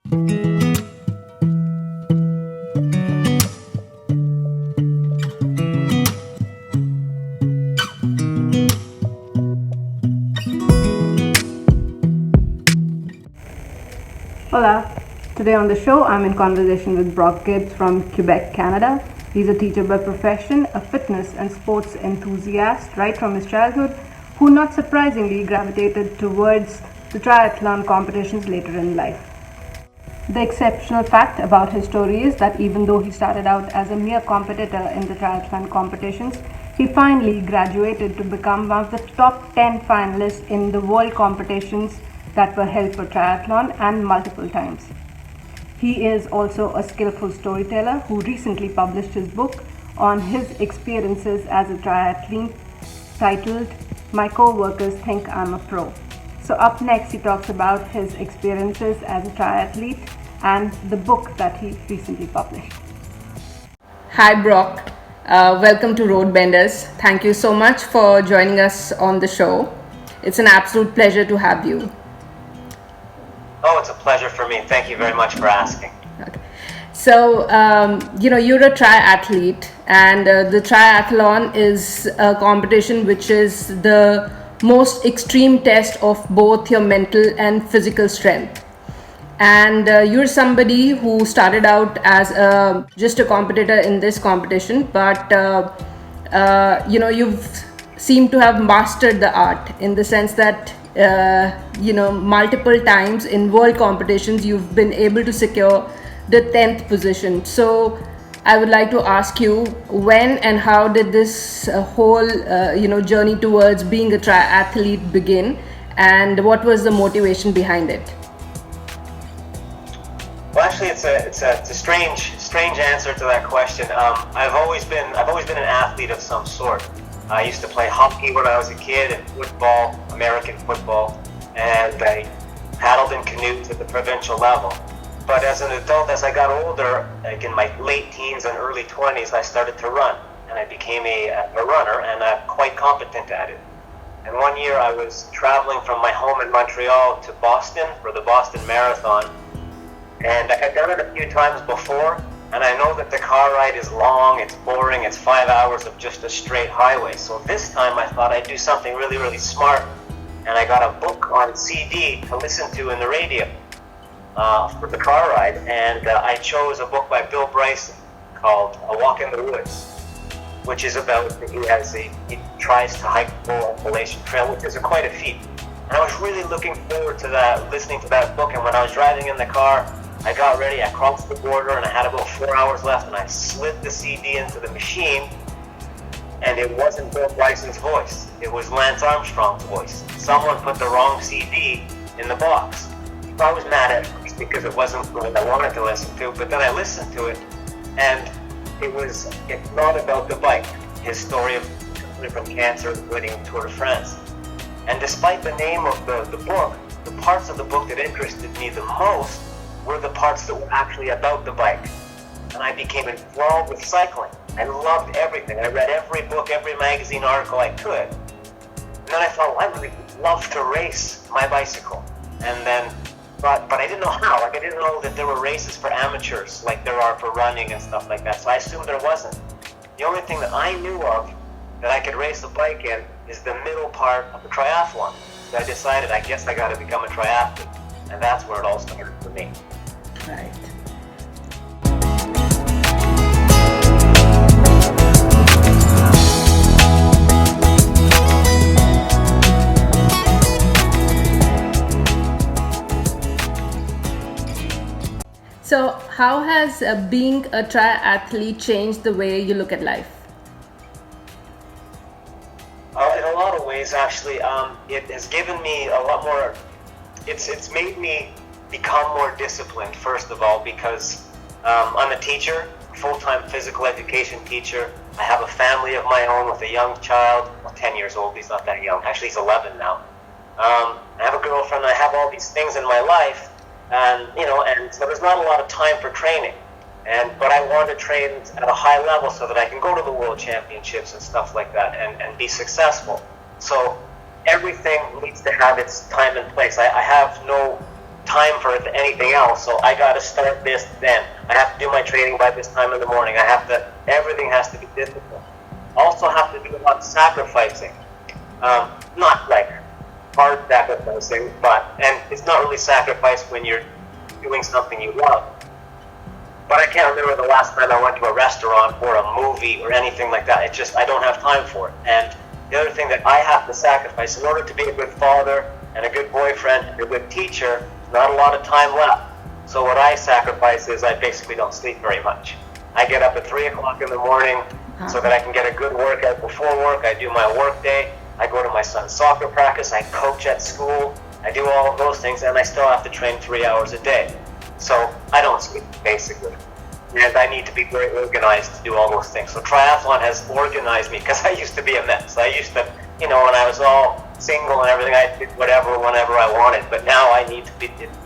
Hola. Today on the show, I'm in conversation with Brock Gibbs from Quebec, Canada. He's a teacher by profession, a fitness and sports enthusiast right from his childhood, who not surprisingly gravitated towards the triathlon competitions later in life. The exceptional fact about his story is that even though he started out as a mere competitor in the triathlon competitions, he finally graduated to become one of the top 10 finalists in the world competitions that were held for triathlon and multiple times. He is also a skillful storyteller who recently published his book on his experiences as a triathlete titled My Co-Workers Think I'm a Pro. So up next he talks about his experiences as a triathlete and the book that he recently published. Hi Brock, welcome to Roadbenders. Thank you so much for joining us on the show. It's an absolute pleasure to have you. Oh, it's a pleasure for me. Thank you very much for asking. Okay. So, you're a triathlete, and the triathlon is a competition which is the most extreme test of both your mental and physical strength. And you're somebody who started out as just a competitor in this competition, but you've seemed to have mastered the art in the sense that multiple times in world competitions you've been able to secure the 10th position. So I would like to ask you, when and how did this whole journey towards being a triathlete begin, and what was the motivation behind it? Well, actually, it's a strange answer to that question. I've always been an athlete of some sort. I used to play hockey when I was a kid, and football, American football, and I paddled in canoes at the provincial level. But as an adult, as I got older, like in my late teens and early 20s, I started to run, and I became a runner, and I'm quite competent at it. And one year I was traveling from my home in Montreal to Boston for the Boston Marathon, and I had done it a few times before, and I know that the car ride is long, it's boring, it's 5 hours of just a straight highway. So this time I thought I'd do something really, really smart, and I got a book on CD to listen to in the radio for the car ride, and I chose a book by Bill Bryson called A Walk in the Woods, which is about, he tries to hike the full Appalachian Trail, which is quite a feat. And I was really looking forward to that, listening to that book, and when I was driving in the car, I got ready, I crossed the border, and I had about 4 hours left, and I slid the CD into the machine, and it wasn't Bill Bryson's voice. It was Lance Armstrong's voice. Someone put the wrong CD in the box. I was mad at it because it wasn't what I wanted to listen to, but then I listened to it, and it's not about the bike. His story of from cancer to winning Tour de France. And despite the name of the book, the parts of the book that interested me the most were the parts that were actually about the bike. And I became enthralled with cycling. I loved everything. I read every book, every magazine article I could. And then I thought, well, I really love to race my bicycle. And then, but I didn't know how. Like, I didn't know that there were races for amateurs like there are for running and stuff like that. So I assumed there wasn't. The only thing that I knew of that I could race a bike in is the middle part of the triathlon. So I decided, I guess I got to become a triathlete. And that's where it all started for me. Right. So, how has being a triathlete changed the way you look at life? In a lot of ways, actually, it has given me a lot more. It's made me become more disciplined, first of all, because I'm a teacher, full-time physical education teacher. I have a family of my own with a young child, 10 years old. He's not that young. Actually, he's 11 now. I have a girlfriend. I have all these things in my life, and so there's not a lot of time for training. But I want to train at a high level so that I can go to the world championships and stuff like that and be successful. So everything needs to have its time and place. I have no time for anything else. So I got to start this then. I have to do my training by this time in the morning. Everything has to be disciplined. Also have to do a lot of sacrificing. Not like hard sacrificing, and it's not really sacrifice when you're doing something you love. But I can't remember the last time I went to a restaurant or a movie or anything like that. I don't have time for it. And the other thing that I have to sacrifice in order to be a good father and a good boyfriend and a good teacher, not a lot of time left. So what I sacrifice is I basically don't sleep very much. I get up at 3 o'clock in the morning so that I can get a good workout before work. I do my work day. I go to my son's soccer practice. I coach at school. I do all of those things, and I still have to train 3 hours a day. So I don't sleep, basically. And I need to be very organized to do all those things. So triathlon has organized me, because I used to be a mess. I used to, when I was all single and everything, I did whatever, whenever I wanted. But now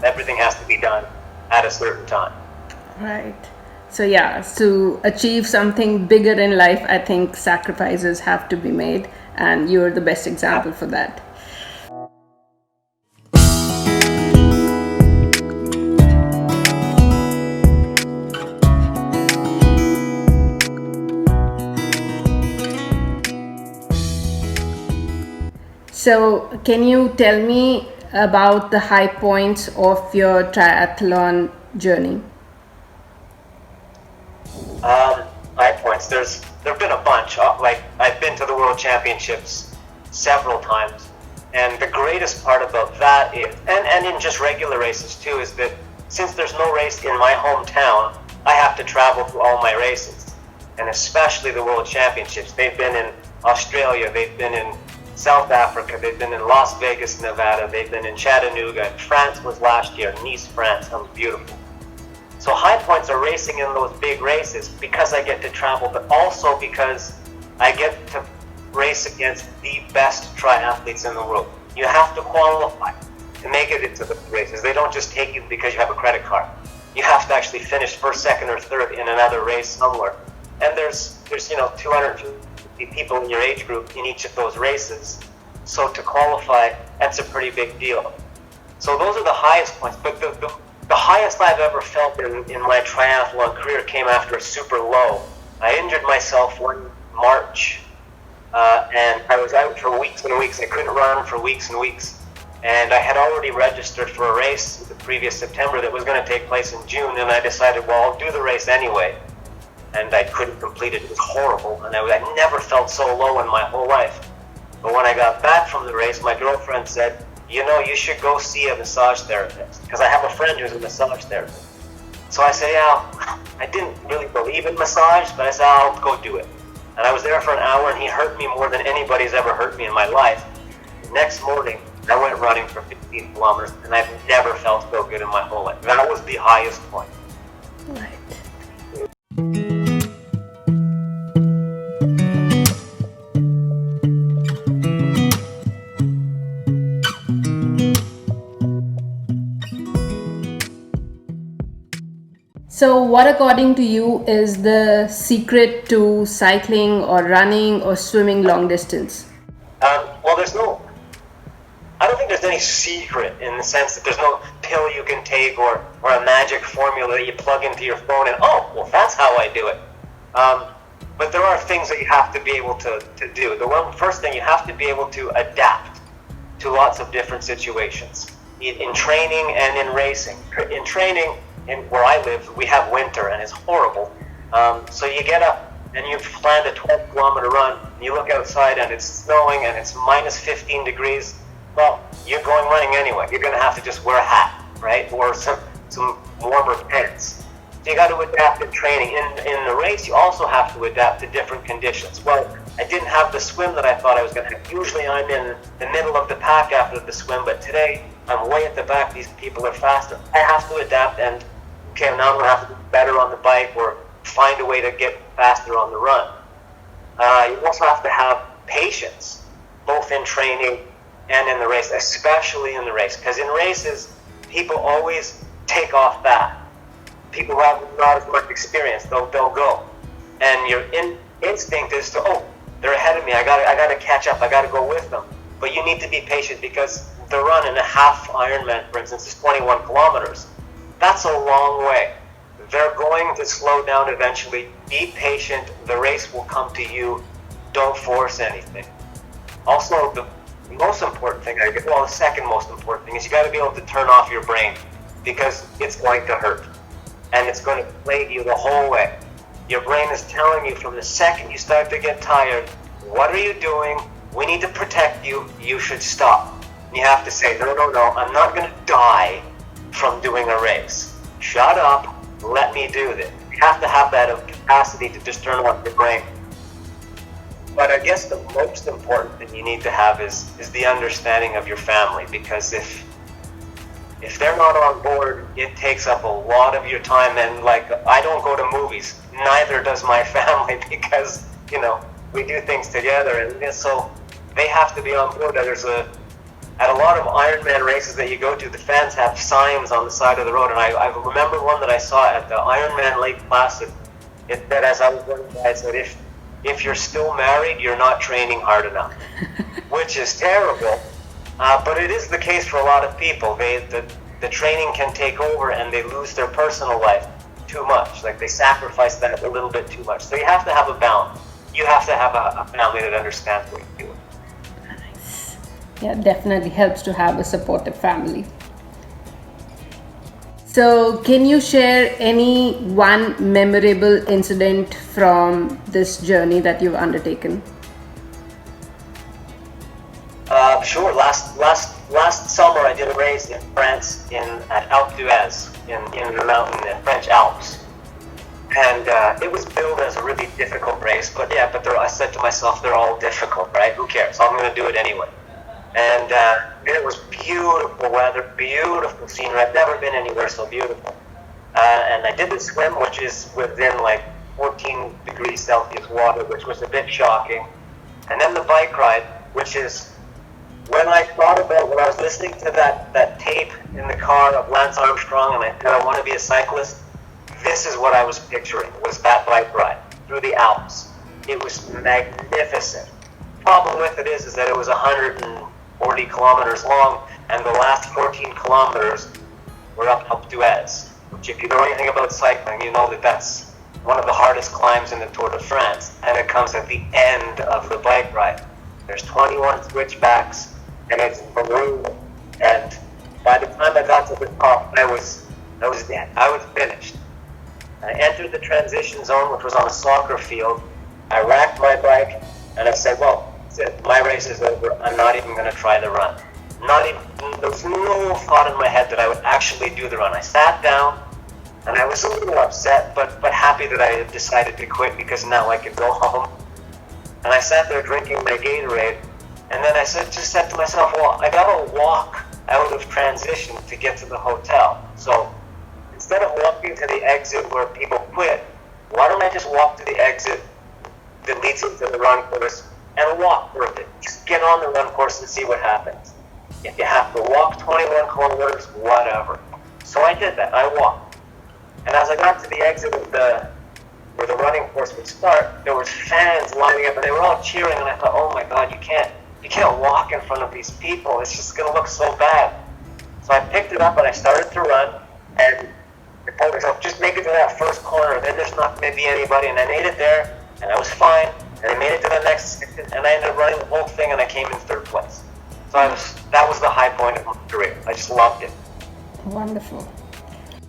everything has to be done at a certain time. Right. So yeah, to achieve something bigger in life, I think sacrifices have to be made. And you're the best example for that. So, can you tell me about the high points of your triathlon journey? High points. There've been a bunch. Like, I've been to the World Championships several times, and the greatest part about that is, and in just regular races too, is that since there's no race in my hometown, I have to travel to all my races, and especially the World Championships. They've been in Australia. They've been in South Africa, they've been in Las Vegas, Nevada, they've been in Chattanooga, France was last year, Nice, France, that was beautiful. So high points are racing in those big races because I get to travel, but also because I get to race against the best triathletes in the world. You have to qualify to make it into the races. They don't just take you because you have a credit card. You have to actually finish first, second, or third in another race somewhere. And there's 250 people in your age group in each of those races. So to qualify, that's a pretty big deal. So those are the highest points. But the highest I've ever felt in my triathlon career came after a super low. I injured myself one March, and I was out for weeks and weeks. I couldn't run for weeks and weeks. And I had already registered for a race the previous September that was going to take place in June, and I decided, well, I'll do the race anyway. And I couldn't complete it. It was horrible, and I never felt so low in my whole life. But when I got back from the race, my girlfriend said, you should go see a massage therapist, because I have a friend who's a massage therapist. So I said, yeah, I didn't really believe in massage, but I said, I'll go do it. And I was there for an hour, and he hurt me more than anybody's ever hurt me in my life. The next morning, I went running for 15 kilometers, and I've never felt so good in my whole life. That was the highest point. Right. So what according to you is the secret to cycling or running or swimming long distance? Well, I don't think there's any secret in the sense that there's no pill you can take or a magic formula that you plug into your phone and, that's how I do it. But there are things that you have to be able to do. First thing, you have to be able to adapt to lots of different situations in training and in racing. In training, where I live, we have winter and it's horrible. So you get up and you've planned a 12-kilometer run, and you look outside and it's snowing and it's minus 15 degrees. Well, you're going running anyway. You're going to have to just wear a hat, right? Or some warmer pants. So you got to adapt in training. In the race, you also have to adapt to different conditions. Well, I didn't have the swim that I thought I was going to have. Usually I'm in the middle of the pack after the swim, but today I'm way at the back. These people are faster. I have to adapt and, okay, now I'm going to have to be better on the bike or find a way to get faster on the run. You also have to have patience, both in training and in the race, especially in the race. Because in races, people always take off fast. People who have not as much experience, they'll go. And your instinct is to, they're ahead of me, I gotta catch up, I gotta go with them. But you need to be patient because the run in a half Ironman, for instance, is 21 kilometers. That's a long way. They're going to slow down eventually. Be patient. The race will come to you. Don't force anything. Also, the most important thing, the second most important thing is you got to be able to turn off your brain, because it's going to hurt and it's going to plague you the whole way. Your brain is telling you from the second you start to get tired, what are you doing? We need to protect you. You should stop. And you have to say, no, I'm not going to die from doing a race. Shut up. Let me do this. You have to have that capacity to just turn off your brain. But I guess the most important thing you need to have is the understanding of your family, because if they're not on board, it takes up a lot of your time. And like, I don't go to movies, neither does my family, because, we do things together, and so they have to be on board. At a lot of Ironman races that you go to, the fans have signs on the side of the road, and I remember one that I saw at the Ironman Lake Placid. It said, as I was going by, it said, if you're still married, you're not training hard enough, which is terrible. But it is the case for a lot of people. The training can take over and they lose their personal life too much. Like, they sacrifice that a little bit too much. So you have to have a balance. You have to have a family that understands what you're doing. Nice. Yeah, definitely helps to have a supportive family. So can you share any one memorable incident from this journey that you've undertaken? Sure. Last summer I did a race in France at Alpe d'Huez in the mountain in French Alps, and it was billed as a really difficult race. But I said to myself, they're all difficult, right? Who cares? I'm going to do it anyway. And it was beautiful weather, beautiful scenery. I've never been anywhere so beautiful. And I did the swim, which is within like 14 degrees Celsius water, which was a bit shocking. And then the bike ride, which is, when I was listening to that tape in the car of Lance Armstrong, and I said, I want to be a cyclist, this is what I was picturing, was that bike ride through the Alps. It was magnificent. Problem with it is that it was 140 kilometers long, and the last 14 kilometers were up Alpe d'Huez, which, if you know anything about cycling, you know that that's one of the hardest climbs in the Tour de France, and it comes at the end of the bike ride. There's 21 switchbacks, and it's brutal. And by the time I got to the top, I was dead. I was finished. I entered the transition zone, which was on a soccer field. I racked my bike, and I said, well, that's it. My race is over. I'm not even going to try the run. There was no thought in my head that I would actually do the run. I sat down, and I was a little upset, but happy that I had decided to quit, because now I could go home. And I sat there drinking my Gatorade, and then I just said to myself, well, I gotta walk out of transition to get to the hotel. So instead of walking to the exit where people quit, why don't I just walk to the exit that leads into the run course and walk for a bit? Just get on the run course and see what happens. If you have to walk 21 kilometers, whatever. So I did that. I walked. And as I got to the exit of where the running course would start, there was fans lining up, and they were all cheering, and I thought, oh my God, you can't walk in front of these people. It's just going to look so bad. So I picked it up, and I started to run, and I told myself, just make it to that first corner, then there's not going to be anybody. And I made it there, and I was fine, and I made it to the next section, and I ended up running the whole thing, and I came in third place. So that was the high point of my career. I just loved it. Wonderful.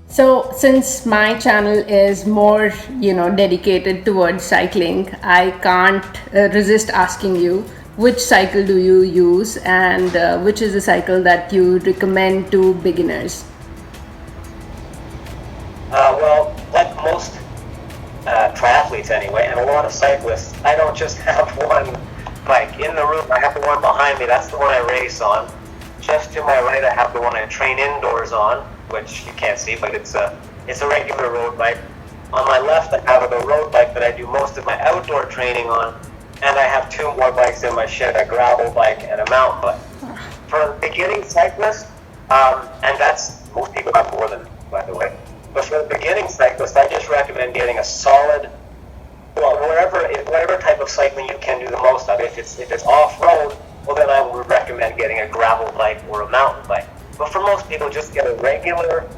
So since my channel is more, dedicated towards cycling, I can't resist asking you, which cycle do you use, and which is the cycle that you recommend to beginners? Well, like most triathletes anyway, and a lot of cyclists, I don't just have one bike. In the room, I have the one behind me. That's the one I race on. Just to my right, I have the one I train indoors on, which you can't see, but it's a regular road bike. On my left, I have a road bike that I do most of my outdoor training on, and I have two more bikes in my shed, a gravel bike and a mountain bike. For a beginning cyclist, and most people have more than, by the way, but for a beginning cyclist, I just recommend getting a solid, whatever type of cycling you can do the most of. If it's off-road, well then I would recommend recommend getting a gravel bike or a mountain bike. But for most people, just get a regular,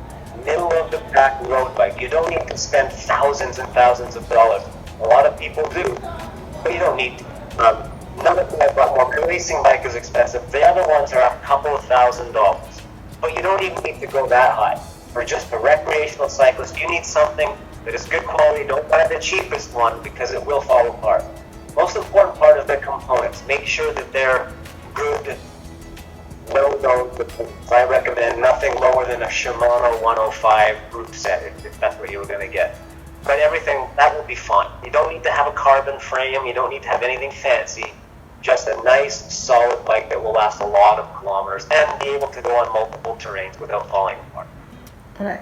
middle-of-the-pack road bike. You don't need to spend thousands and thousands of dollars. A lot of people do, but you don't need to. Another thing I bought more, my racing bike is expensive. The other ones are a couple of $1,000s. But you don't even need to go that high. For just a recreational cyclist, you need something that is good quality. Don't buy the cheapest one because it will fall apart. Most important part is the components. Make sure that they're good, well-known components. I recommend nothing lower than a Shimano 105 group set if that's what you were going to get. But everything, that will be fine. You don't need to have a carbon frame. You don't need to have anything fancy. Just a nice, solid bike that will last a lot of kilometers and be able to go on multiple terrains without falling apart. Right.